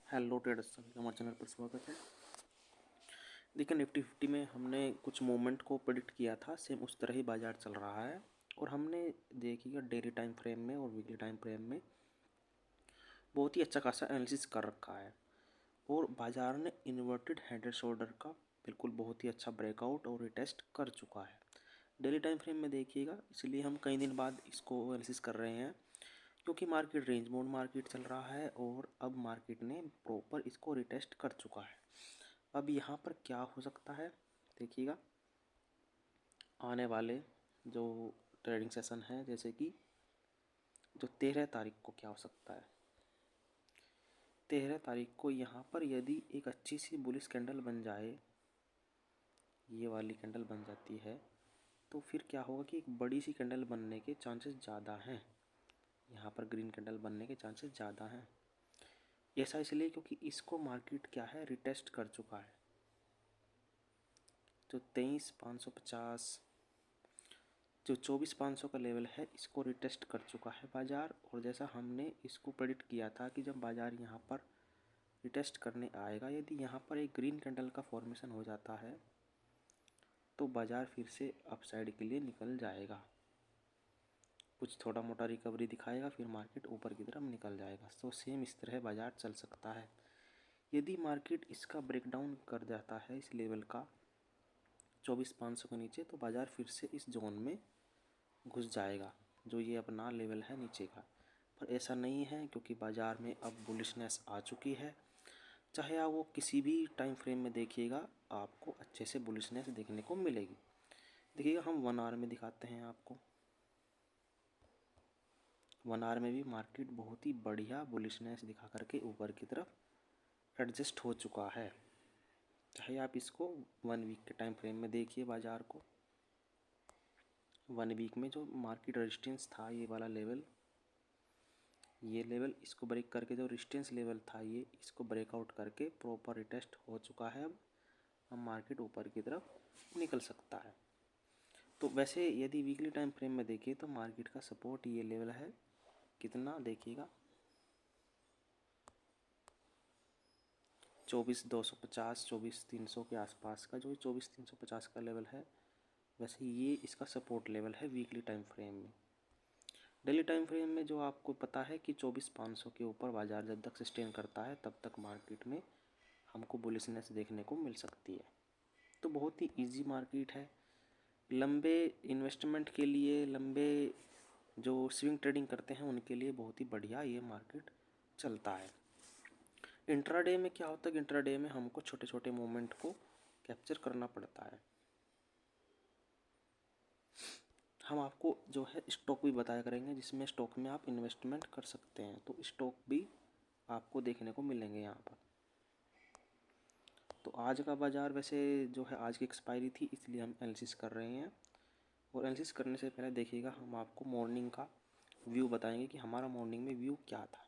Hello traders, सभी का हमारे चैनल पर स्वागत है। देखिए, निफ्टी 50 में हमने कुछ मूवमेंट को प्रेडिक्ट किया था, सेम उस तरह ही बाजार चल रहा है। और हमने देखिएगा डेली टाइम फ्रेम में और वीकली टाइम फ्रेम में बहुत ही अच्छा खासा एनालिसिस कर रखा है। और बाजार ने इन्वर्टेड हेड एंड शोल्डर का बिल्कुल बहुत ही अच्छा ब्रेकआउट और रिटेस्ट कर चुका है। डेली टाइम फ्रेम में देखिएगा, इसलिए हम कई दिन बाद इसको एनालिसिस कर रहे हैं, क्योंकि मार्केट रेंज बाउंड मार्केट चल रहा है और अब मार्केट ने प्रॉपर इसको रिटेस्ट कर चुका है। अब यहाँ पर क्या हो सकता है देखिएगा, आने वाले जो ट्रेडिंग सेशन है, जैसे कि जो 13 तारीख को क्या हो सकता है। 13 तारीख को यहाँ पर यदि एक अच्छी सी बुलिश कैंडल बन जाए, ये वाली कैंडल बन जाती है, तो फिर क्या होगा कि एक बड़ी सी कैंडल बनने के चांसेस ज़्यादा हैं। यहाँ पर ग्रीन कैंडल बनने के चांसेस ज़्यादा हैं। ऐसा इसलिए क्योंकि इसको मार्केट क्या है, रिटेस्ट कर चुका है। जो 23,550, जो 24,500 का लेवल है, इसको रिटेस्ट कर चुका है बाज़ार। और जैसा हमने इसको प्रेडिक्ट किया था कि जब बाज़ार यहाँ पर रिटेस्ट करने आएगा, यदि यहाँ पर एक ग्रीन कैंडल का फॉर्मेशन हो जाता है, तो बाज़ार फिर से अपसाइड के लिए निकल जाएगा। कुछ थोड़ा मोटा रिकवरी दिखाएगा, फिर मार्केट ऊपर की तरफ निकल जाएगा। तो सेम इस तरह बाज़ार चल सकता है। यदि मार्केट इसका ब्रेकडाउन कर जाता है इस लेवल का 24,500 के नीचे, तो बाज़ार फिर से इस जोन में घुस जाएगा, जो ये अपना लेवल है नीचे का। पर ऐसा नहीं है, क्योंकि बाज़ार में अब बुलिशनेस आ चुकी है। चाहे आप वो किसी भी टाइम फ्रेम में देखिएगा, आपको अच्छे से बुलिशनेस देखने को मिलेगी। देखिएगा, हम 1 आवर में दिखाते हैं आपको। 1 आवर में भी मार्केट बहुत ही बढ़िया बुलिशनेस दिखा करके ऊपर की तरफ एडजस्ट हो चुका है। चाहे आप इसको 1 वीक के टाइम फ्रेम में देखिए बाज़ार को। 1 वीक में जो मार्केट रेजिस्टेंस था, ये वाला लेवल, ये लेवल इसको ब्रेक करके जो रेजिस्टेंस लेवल था, ये इसको ब्रेकआउट करके प्रॉपर रिटेस्ट हो चुका है। अब मार्केट ऊपर की तरफ निकल सकता है। तो वैसे यदि वीकली टाइम फ्रेम में देखिए, तो मार्केट का सपोर्ट ये लेवल है, कितना देखिएगा, 24,250, 24,300 के आसपास का, जो 24,350 का लेवल है, वैसे ये इसका सपोर्ट लेवल है वीकली टाइम फ्रेम में। डेली टाइम फ्रेम में जो आपको पता है कि 24,500 के ऊपर बाज़ार जब तक सस्टेन करता है, तब तक मार्केट में हमको बुलिशनेस देखने को मिल सकती है। तो बहुत ही इजी मार्केट है। लंबे इन्वेस्टमेंट के लिए, लंबे जो स्विंग ट्रेडिंग करते हैं, उनके लिए बहुत ही बढ़िया ये मार्केट चलता है। इंट्राडे में क्या होता है कि इंट्राडे में हमको छोटे छोटे मूवमेंट को कैप्चर करना पड़ता है। हम आपको जो है स्टॉक भी बताया करेंगे, जिसमें स्टॉक में आप इन्वेस्टमेंट कर सकते हैं। तो स्टॉक भी आपको देखने को मिलेंगे यहाँ पर। तो आज का बाज़ार वैसे जो है, आज की एक्सपायरी थी, इसलिए हम एनालिसिस कर रहे हैं। और एनालिसिस करने से पहले देखिएगा, हम आपको मॉर्निंग का व्यू बताएंगे कि हमारा मॉर्निंग में व्यू क्या था।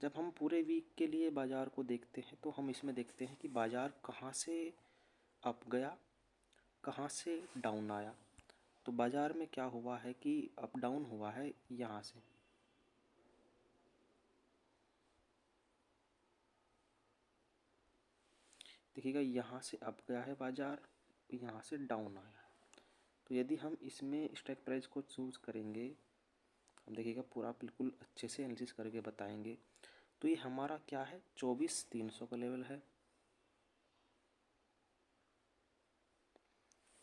जब हम पूरे वीक के लिए बाज़ार को देखते हैं, तो हम इसमें देखते हैं कि बाज़ार कहाँ से अप गया, कहाँ से डाउन आया। तो बाज़ार में क्या हुआ है कि अप डाउन हुआ है यहाँ से। देखिएगा, यहाँ से अप गया है बाज़ार, यहाँ से डाउन आया है। तो यदि हम इसमें स्ट्राइक प्राइस को चूज़ करेंगे, हम देखिएगा पूरा बिल्कुल अच्छे से एनालिसिस करके बताएंगे। तो ये हमारा क्या है, 24,300 का लेवल है।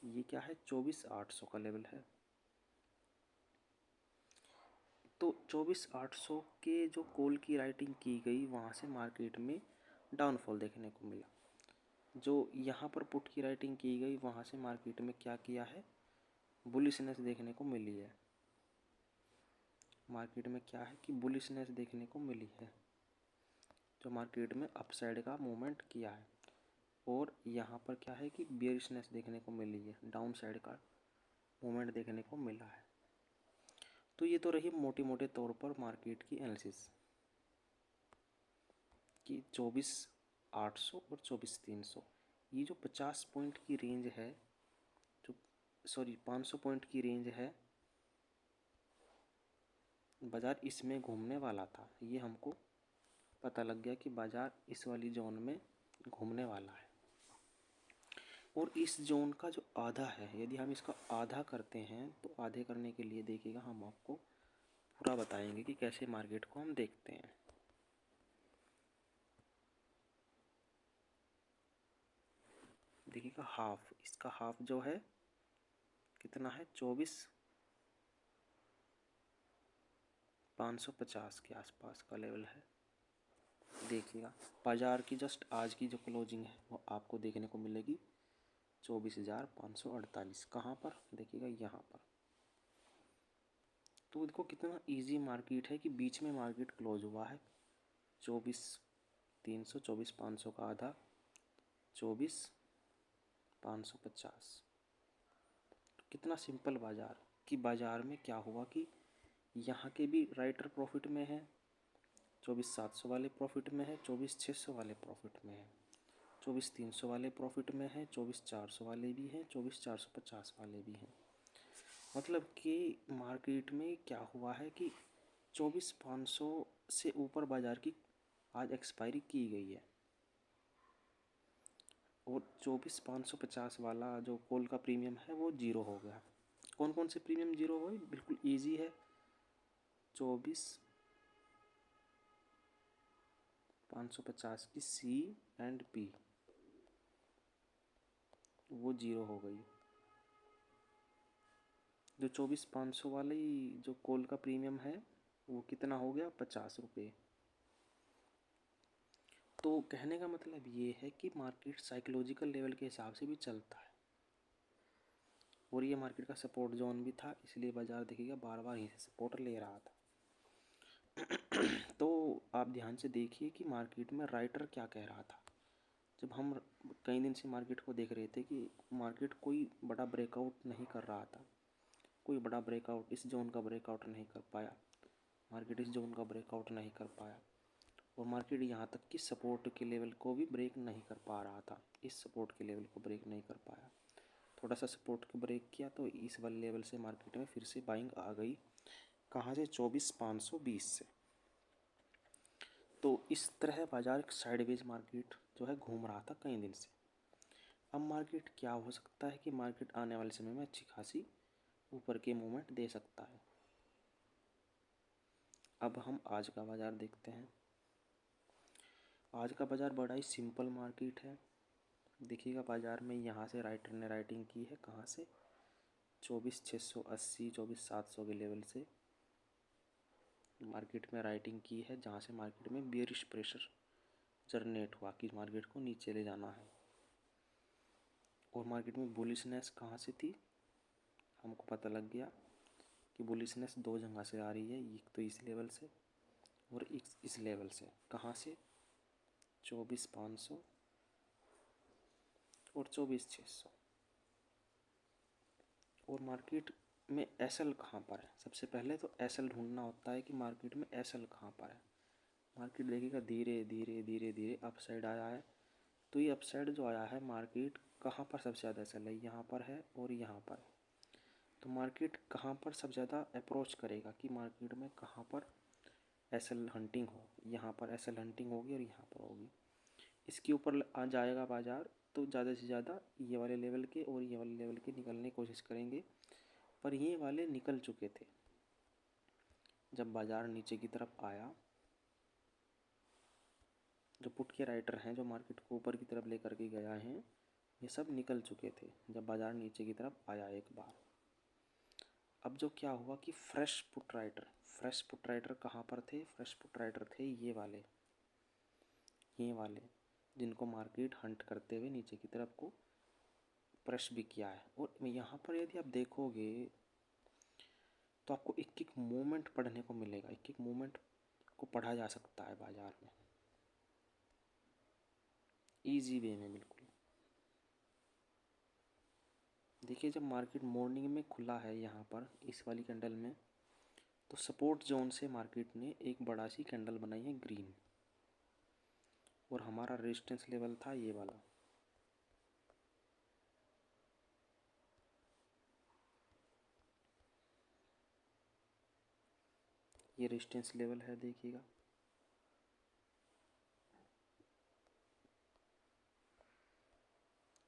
ये क्या है, 24,800 का लेवल है। तो 24,800 के जो कॉल की राइटिंग की गई, वहाँ से मार्केट में डाउनफॉल देखने को मिला। जो यहाँ पर पुट की राइटिंग की गई, वहाँ से मार्केट में क्या किया है, बुलिशनेस देखने को मिली है। मार्केट में क्या है कि बुलिशनेस देखने को मिली है, जो मार्केट में अपसाइड का मूवमेंट किया है। और यहाँ पर क्या है कि बेयरिशनेस देखने को मिली है, डाउन साइड का मूवमेंट देखने को मिला है। तो ये तो रही मोटे मोटे तौर पर मार्केट की एनालिसिस कि 24,800 और 24,300, ये जो 50 पॉइंट की रेंज है, जो 500 पॉइंट की रेंज है, बाज़ार इसमें घूमने वाला था, ये हमको पता लग गया कि बाज़ार इस वाली जोन में घूमने वाला है। और इस जोन का जो आधा है, यदि हम इसका आधा करते हैं तो आधे करने के लिए देखिएगा हम आपको पूरा बताएंगे कि कैसे मार्केट को हम देखते हैं। देखिएगा हाफ, इसका हाफ जो है कितना है, 24,550 के आसपास का लेवल है। देखिएगा बाजार की जस्ट आज की जो क्लोजिंग है वो आपको देखने को मिलेगी 24,548। कहाँ पर, देखिएगा यहाँ पर। तो देखो कितना इजी मार्केट है कि बीच में मार्केट क्लोज हुआ है। 24,300, 24,500 का आधा, 24,550। तो कितना सिंपल बाजार, कि बाजार में क्या हुआ कि यहाँ के भी राइटर प्रॉफिट में है, 24,700 वाले प्रॉफिट में है, 24,600 वाले प्रॉफिट में है, 24,300 वाले प्रॉफिट में है, 24,400 वाले भी हैं, 24,450 वाले भी हैं। मतलब कि मार्केट में क्या हुआ है कि 24,500 से ऊपर बाज़ार की आज एक्सपायरी की गई है। और 24,550 वाला जो कॉल का प्रीमियम है वो ज़ीरो हो गया। कौन कौन से प्रीमियम ज़ीरो हुए, बिल्कुल ईजी है। 24,550 की सी एंड पी वो ज़ीरो हो गई। जो 24,500 वाली जो कॉल का प्रीमियम है वो कितना हो गया, 50 रुपये। तो कहने का मतलब ये है कि मार्केट साइकोलॉजिकल लेवल के हिसाब से भी चलता है। और ये मार्केट का सपोर्ट जोन भी था, इसलिए बाजार देखिएगा बार बार यहीं से सपोर्ट ले रहा था। तो आप ध्यान से देखिए कि मार्केट में राइटर क्या कह रहा था। जब हम कई दिन से मार्केट को देख रहे थे कि मार्केट कोई बड़ा ब्रेकआउट नहीं कर रहा था, कोई बड़ा ब्रेकआउट इस जोन का ब्रेकआउट नहीं कर पाया, मार्केट इस जोन का ब्रेकआउट नहीं कर पाया। और मार्केट यहाँ तक कि सपोर्ट के लेवल को भी ब्रेक नहीं कर पा रहा था, इस सपोर्ट के लेवल को ब्रेक नहीं कर पाया। थोड़ा सा सपोर्ट को ब्रेक किया तो इस वाले लेवल से मार्केट में फिर से बाइंग आ गई। कहाँ से, 24,520 से। तो इस तरह बाजार साइडवेज मार्केट जो है घूम रहा था कई दिन से। अब मार्केट क्या हो सकता है कि मार्केट आने वाले समय में अच्छी खासी ऊपर के मूवमेंट दे सकता है। अब हम आज का बाजार देखते हैं। आज का बाजार बड़ा ही सिंपल मार्केट है। देखिएगा बाजार में यहाँ से राइटर ने राइटिंग की है, कहाँ से, 24,680, 24,700 के लेवल से मार्केट में राइटिंग की है, जहाँ से मार्केट में बेयरिश प्रेशर जनरेट हुआ कि मार्केट को नीचे ले जाना है। और मार्केट में बुलिशनेस कहाँ से थी, हमको पता लग गया कि बुलिशनेस दो जगह से आ रही है, एक तो इस लेवल से और इस लेवल से। कहाँ से, 24,500 और 24,600। और मार्केट में एसएल कहाँ पर है, सबसे पहले तो एसएल ढूंढना होता है कि मार्केट में एसएल कहाँ पर है। मार्केट देखिएगा धीरे धीरे धीरे धीरे अपसाइड आया है। तो ये अपसाइड जो आया है, मार्केट कहाँ पर सबसे ज़्यादा एसएल है, यहाँ पर है और यहाँ पर है। तो मार्केट कहाँ पर सबसे ज़्यादा अप्रोच करेगा कि मार्केट में कहाँ पर एसएल हंटिंग हो, यहाँ पर एसएल हंटिंग होगी और यहाँ पर होगी। इसके ऊपर आ जाएगा बाजार तो ज़्यादा से ज़्यादा ये वाले लेवल के और ये वाले लेवल के निकलने की कोशिश करेंगे, पर ये वाले निकल चुके थे। जब बाजार नीचे की तरफ आया, जो पुट के राइटर हैं जो मार्केट को ऊपर की तरफ लेकर के गया हैं, ये सब निकल चुके थे जब बाजार नीचे की तरफ आया एक बार। अब जो क्या हुआ कि फ्रेश पुट राइटर कहाँ पर थे, फ्रेश पुट राइटर थे ये वाले जिनको मार्केट हंट करते हुए नीचे की तरफ को प्रेस भी किया है। और यहाँ पर यदि आप देखोगे तो आपको एक एक मूवमेंट पढ़ने को मिलेगा, एक एक मूवमेंट को पढ़ा जा सकता है बाजार में इजी वे में बिल्कुल। देखिए जब मार्केट मॉर्निंग में खुला है यहाँ पर इस वाली कैंडल में, तो सपोर्ट जोन से मार्केट ने एक बड़ा सी कैंडल बनाई है ग्रीन, और हमारा रेजिस्टेंस लेवल था ये वाला। ये रेजिस्टेंस लेवल है, देखिएगा।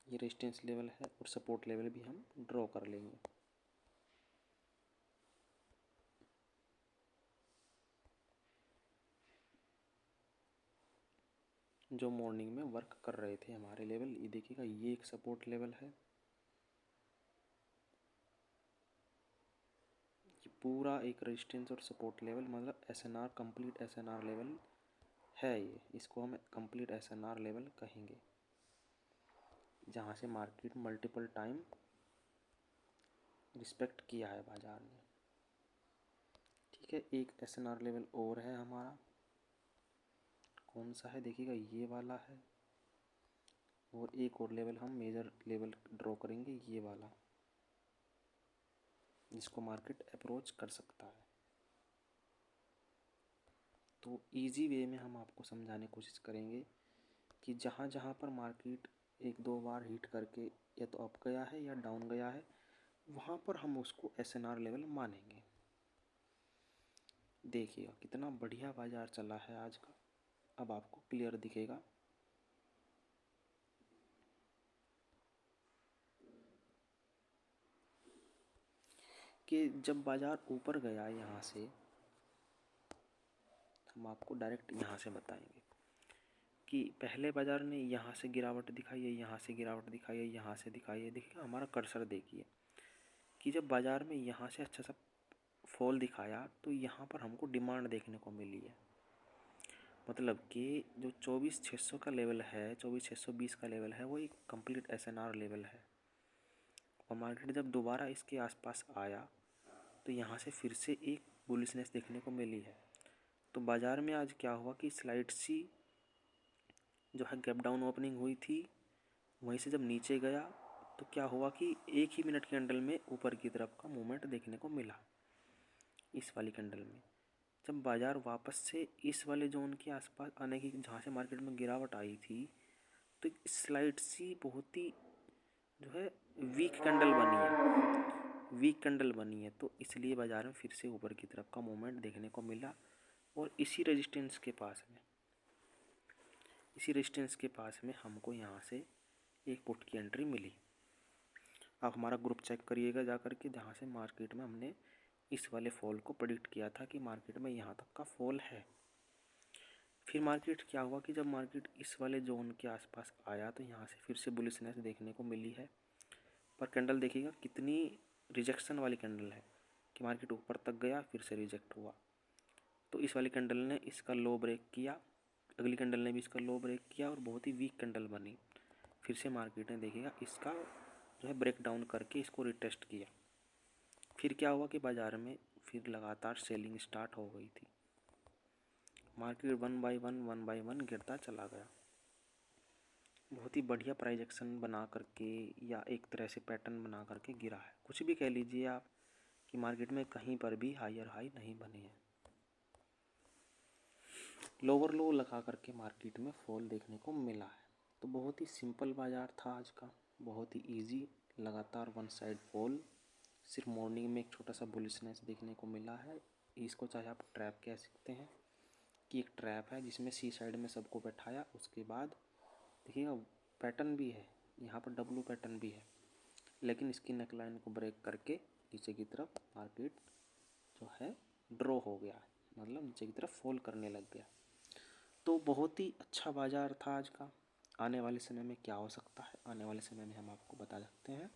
ये रेजिस्टेंस लेवल है और सपोर्ट लेवल भी हम ड्रॉ कर लेंगे। जो मॉर्निंग में वर्क कर रहे थे हमारे लेवल, ये देखिएगा, ये एक सपोर्ट लेवल है। ये पूरा एक रेजिस्टेंस और सपोर्ट लेवल, मतलब एसएनआर, कंप्लीट एसएनआर लेवल है ये। इसको हम कंप्लीट एसएनआर लेवल कहेंगे, जहाँ से मार्केट मल्टीपल टाइम रिस्पेक्ट किया है बाजार ने। ठीक है, एक एसएनआर लेवल और है हमारा, कौन सा है देखिएगा, ये वाला है। और एक और लेवल हम मेजर लेवल ड्रॉ करेंगे, ये वाला, जिसको मार्केट अप्रोच कर सकता है। तो इजी वे में हम आपको समझाने की कोशिश करेंगे कि जहाँ जहाँ पर मार्केट एक दो बार हिट करके या तो अप गया है या डाउन गया है, वहाँ पर हम उसको एसएनआर लेवल मानेंगे। देखिएगा कितना बढ़िया बाजार चला है आज का, अब आपको क्लियर दिखेगा। कि जब बाजार ऊपर गया यहाँ से, हम आपको डायरेक्ट यहाँ से बताएंगे कि पहले बाजार ने यहाँ से गिरावट दिखाई है, यहाँ से गिरावट दिखाई है, यहाँ से दिखाई है। देखिए हमारा कर्सर देखिए कि जब बाजार में यहाँ से अच्छा सा फॉल दिखाया तो यहाँ पर हमको डिमांड देखने को मिली है। मतलब कि जो 24,600 का लेवल है, 24,620 का लेवल है, वो एक कंप्लीट एसएनआर लेवल है। और मार्केट जब दोबारा इसके आसपास आया तो यहाँ से फिर से एक बुलिशनेस देखने को मिली है। तो बाज़ार में आज क्या हुआ कि स्लाइड सी जो है गैप डाउन ओपनिंग हुई थी, वहीं से जब नीचे गया तो क्या हुआ कि एक ही मिनट कैंडल में ऊपर की तरफ का मूवमेंट देखने को मिला। इस वाली कैंडल में जब बाज़ार वापस से इस वाले जोन के आसपास आने की, जहाँ से मार्केट में गिरावट आई थी, तो स्लाइड सी बहुत ही जो है वीक कैंडल बनी है, वीक कैंडल बनी है। तो इसलिए बाज़ार में फिर से ऊपर की तरफ का मूवमेंट देखने को मिला। और इसी रेजिस्टेंस के पास में, इसी रेजिस्टेंस के पास में हमको यहाँ से एक पुट की एंट्री मिली। आप हमारा ग्रुप चेक करिएगा जा कर के, जहाँ से मार्केट में हमने इस वाले फॉल को प्रेडिक्ट किया था कि मार्केट में यहाँ तक का फॉल है। फिर मार्केट क्या हुआ कि जब मार्केट इस वाले जोन के आसपास आया तो यहाँ से फिर से बुलिशनेस देखने को मिली है। पर कैंडल देखिएगा कितनी रिजेक्शन वाली कैंडल है कि मार्केट ऊपर तक गया फिर से रिजेक्ट हुआ। तो इस वाली कैंडल ने इसका लो ब्रेक किया, अगली कैंडल ने भी इसका लो ब्रेक किया और बहुत ही वीक कैंडल बनी। फिर से मार्केट ने देखिएगा इसका जो है ब्रेक डाउन करके इसको रिटेस्ट किया। फिर क्या हुआ कि बाज़ार में फिर लगातार सेलिंग स्टार्ट हो गई थी। मार्केट वन बाय वन गिरता चला गया। बहुत ही बढ़िया प्राइस एक्शन बना करके या एक तरह से पैटर्न बना करके गिरा है। कुछ भी कह लीजिए आप कि मार्केट में कहीं पर भी हायर हाई नहीं बने हैं। लोअर लो लगा करके मार्केट में फॉल देखने को मिला है। तो बहुत ही सिंपल बाज़ार था आज का, बहुत ही इजी, लगातार वन साइड फॉल। सिर्फ मॉर्निंग में एक छोटा सा बुलिशनेस देखने को मिला है। इसको चाहे आप ट्रैप कह सकते हैं कि एक ट्रैप है जिसमें सी साइड में सबको बैठाया। उसके बाद देखिएगा पैटर्न भी है, यहाँ पर डब्लू पैटर्न भी है, लेकिन इसकी नेकलाइन को ब्रेक करके नीचे की तरफ मार्केट जो है ड्रॉ हो गया, मतलब नीचे की तरफ फॉल करने लग गया। तो बहुत ही अच्छा बाज़ार था आज का। आने वाले समय में क्या हो सकता है, आने वाले समय में हम आपको बता सकते हैं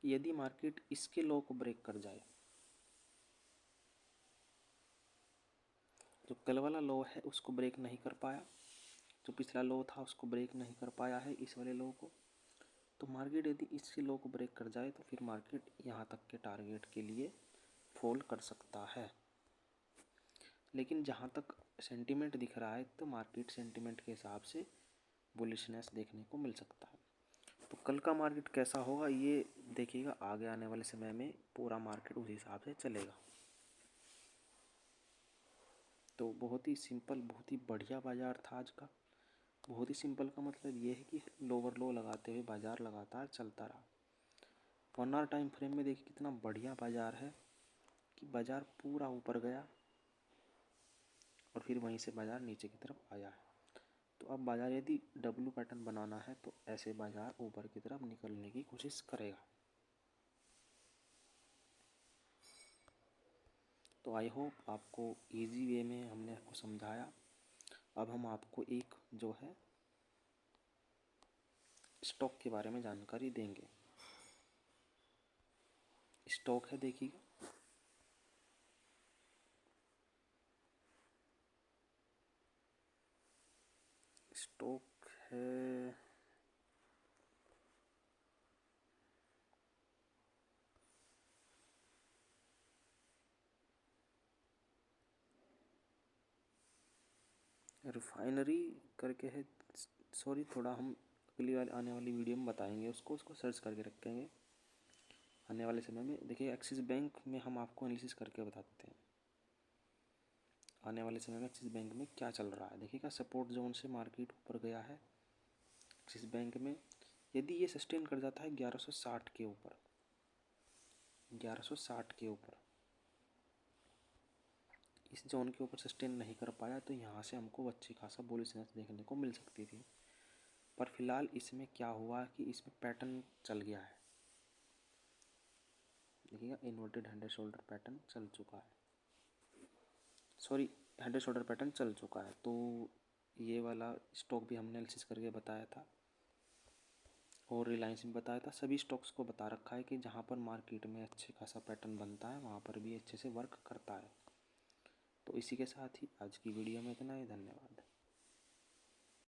कि यदि मार्केट इसके लो को ब्रेक कर जाए, जो कल वाला लो है उसको ब्रेक नहीं कर पाया, जो पिछला लो था उसको ब्रेक नहीं कर पाया है इस वाले लो को, तो मार्केट यदि इसके लो को ब्रेक कर जाए तो फिर मार्केट यहाँ तक के टारगेट के लिए फॉल कर सकता है। लेकिन जहाँ तक सेंटीमेंट दिख रहा है तो मार्केट सेंटीमेंट के हिसाब से बुलिशनेस देखने को मिल सकता है। तो कल का मार्केट कैसा होगा ये देखिएगा, आगे आने वाले समय में पूरा मार्केट उस हिसाब से चलेगा। तो बहुत ही सिंपल, बहुत ही बढ़िया बाज़ार था आज का। बहुत ही सिंपल का मतलब ये है कि लोअर लो लगाते हुए बाज़ार लगातार चलता रहा। 1 आवर टाइम फ्रेम में देखिए कितना बढ़िया बाज़ार है। कि बाज़ार पूरा ऊपर गया और फिर वहीं से बाज़ार नीचे की तरफ आया है। तो अब बाज़ार यदि डब्ल्यू पैटर्न बनाना है तो ऐसे बाज़ार ऊपर की तरफ निकलने की कोशिश करेगा। तो आई होप आपको इजी वे में हमने आपको समझाया। अब हम आपको एक जो है स्टॉक के बारे में जानकारी देंगे। स्टॉक है, देखिए स्टॉक है रिफाइनरी करके है। सॉरी, थोड़ा हम अगली वाली आने वाली वीडियो में बताएंगे उसको सर्च करके रखेंगे आने वाले समय में। देखिए एक्सिस बैंक में हम आपको एनालिसिस करके बताते हैं आने वाले समय में एक्सिस बैंक में क्या चल रहा है। देखिएगा सपोर्ट जोन से मार्केट ऊपर गया है एक्सिस बैंक में। यदि ये सस्टेन कर जाता है 1160 के ऊपर, 1160 के ऊपर, इस जोन के ऊपर सस्टेन नहीं कर पाया तो यहाँ से हमको अच्छी खासा बुलिशनेस देखने को मिल सकती थी। पर फिलहाल इसमें क्या हुआ कि इसमें पैटर्न चल गया है। देखिएगा inverted hand and shoulder pattern चल चुका है, sorry head and shoulder pattern चल चुका है। तो ये वाला स्टॉक भी हमने एनालिसिस करके बताया था और रिलायंस में बताया था। सभी स्टॉक्स को बता रखा है कि जहाँ पर मार्केट में अच्छे खासा पैटर्न बनता है वहाँ पर भी अच्छे से वर्क करता है। तो इसी के साथ ही आज की वीडियो में इतना ही। धन्यवाद।